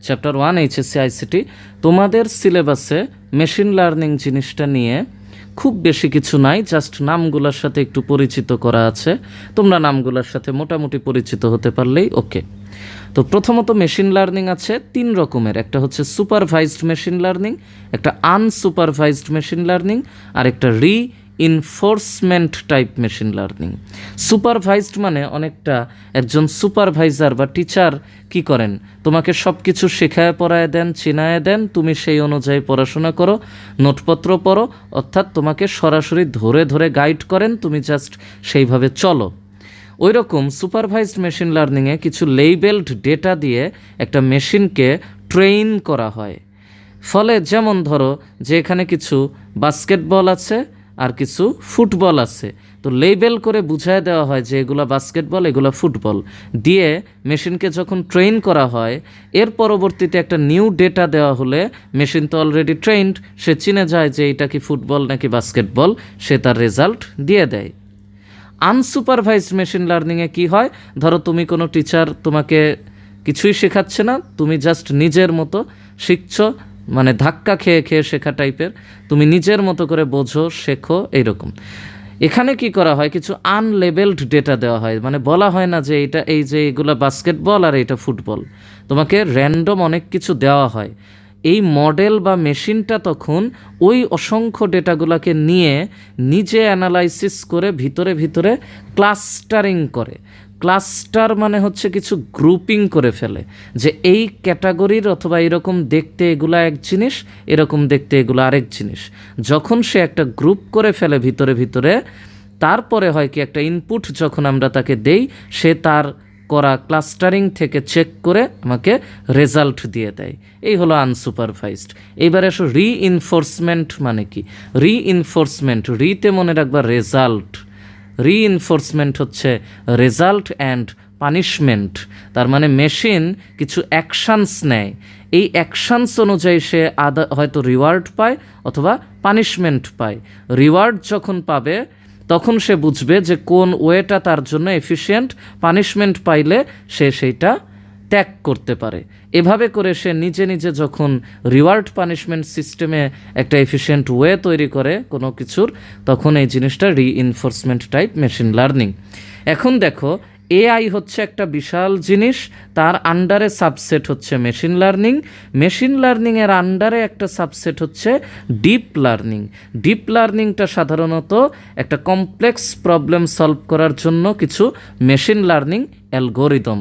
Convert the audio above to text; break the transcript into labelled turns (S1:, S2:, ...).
S1: Chapter 1 HSC ICT, তোমাদের সিলেবাসে machine learning জিনিসটা নিয়ে খুব বেশি কিছু নাই, জাস্ট নামগুলোর সাথে একটু পরিচিত করা আছে। তোমরা নামগুলোর সাথে মোটামুটি পরিচিত হতে পারলেই ওকে। তো প্রথমত মেশিন লার্নিং আছে 3 রকমের, একটা হচ্ছে সুপারভাইজড মেশিন লার্নিং, একটা আনসুপারভাইজড মেশিন লার্নিং, আর একটা reinforcement type machine learning. Supervised মানে অনেকটা একজন সুপারভাইজার বা টিচার কি করেন, তোমাকে সব কিছু শেখায় পড়ায় দেন, চেনায় দেন, তুমি সেই অনুযায়ী পড়াশোনা করো, নোটপত্র পড়ো, অর্থাৎ তোমাকে সরাসরি ধরে ধরে গাইড করেন, তুমি জাস্ট সেইভাবে চলো। ওই রকম সুপারভাইজড মেশিন লার্নিংয়ে কিছু লেবেলড ডেটা দিয়ে একটা মেশিনকে ট্রেইন করা হয়। ফলে যেমন ধরো যে এখানে কিছু বাস্কেটবল আছে আর কিছু ফুটবল আছে, তো লেবেল করে বুঝায় দেওয়া হয় যে এগুলো বাস্কেটবল, এগুলো ফুটবল, দিয়ে মেশিনকে যখন ট্রেন করা হয়, এর পরবর্তীতে একটা নিউ ডেটা দেওয়া হলে মেশিন তো অলরেডি ট্রেন্ড, সে চিনে যায় যে এটা কি ফুটবল নাকি বাস্কেটবল, সে তার রেজাল্ট দিয়ে দেয়। আনসুপারভাইজড মেশিন লার্নিংয়ে কি হয়, ধরো তুমি কোনো টিচার তোমাকে কিছুই শেখাচ্ছে না, তুমি জাস্ট নিজের মতো শিখছো, মানে ধাক্কা খেয়ে খেয়ে শেখা টাইপের, তুমি নিজের মতো করে বোঝো, শেখো, এইরকম। এখানে কি করা হয়, কিছু আনলেবেলড ডেটা দেওয়া হয়, মানে বলা হয় না যে এটা এই যে এগুলো বাস্কেটবল আর এটা ফুটবল, তোমাকে র্যান্ডম অনেক কিছু দেওয়া হয়। এই মডেল বা মেশিনটা তখন ওই অসংখ্য ডেটাগুলোকে নিয়ে নিজে অ্যানালাইসিস করে ভিতরে ভিতরে ক্লাস্টারিং করে। ক্লাস্টার মানে হচ্ছে কিছু গ্রুপিং করে ফেলে, যে এই ক্যাটাগরির অথবা এরকম দেখতে এগুলো এক জিনিস, এরকম দেখতে এগুলো আরেক জিনিস। যখন সে একটা গ্রুপ করে ফেলে ভিতরে ভিতরে, তারপরে হয় কি একটা ইনপুট যখন আমরা তাকে দেই, সে তার করা ক্লাস্টারিং থেকে চেক করে আমাকে রেজাল্ট দিয়ে দেয়। এই হলো আনসুপারভাইজড। এইবার এসো রিইনফোর্সমেন্ট মানে কি। রিইনফোর্সমেন্ট, রিতে মনে রাখবা রেজাল্ট, রিইনফোর্সমেন্ট হচ্ছে রেজাল্ট অ্যান্ড পানিশমেন্ট। তার মানে মেশিন কিছু অ্যাকশানস নেয়, এই অ্যাকশানস অনুযায়ী সে হয়তো রিওয়ার্ড পায় অথবা পানিশমেন্ট পায়। রিওয়ার্ড যখন পাবে তখন সে বুঝবে যে কোন ওয়েটা তার জন্য এফিশিয়েন্ট, পানিশমেন্ট পাইলে সে সেইটা ত্যাগ করতে পারে। এভাবে করে সে নিজে নিজে যখন রিওয়ার্ড পানিশমেন্ট সিস্টেমে একটা এফিশিয়েন্ট ওয়ে তৈরি করে কোনো কিছুর, তখন এই জিনিসটা রিইনফোর্সমেন্ট টাইপ মেশিন লার্নিং। এখন দেখো এআই হচ্ছে একটা বিশাল জিনিস, তার আন্ডারে সাবসেট হচ্ছে মেশিন লার্নিং, মেশিন লার্নিংয়ের আন্ডারে একটা সাবসেট হচ্ছে ডিপ লার্নিং। ডিপ লার্নিংটা সাধারণত একটা কমপ্লেক্স প্রবলেম সলভ করার জন্য কিছু মেশিন লার্নিং অ্যালগোরিদম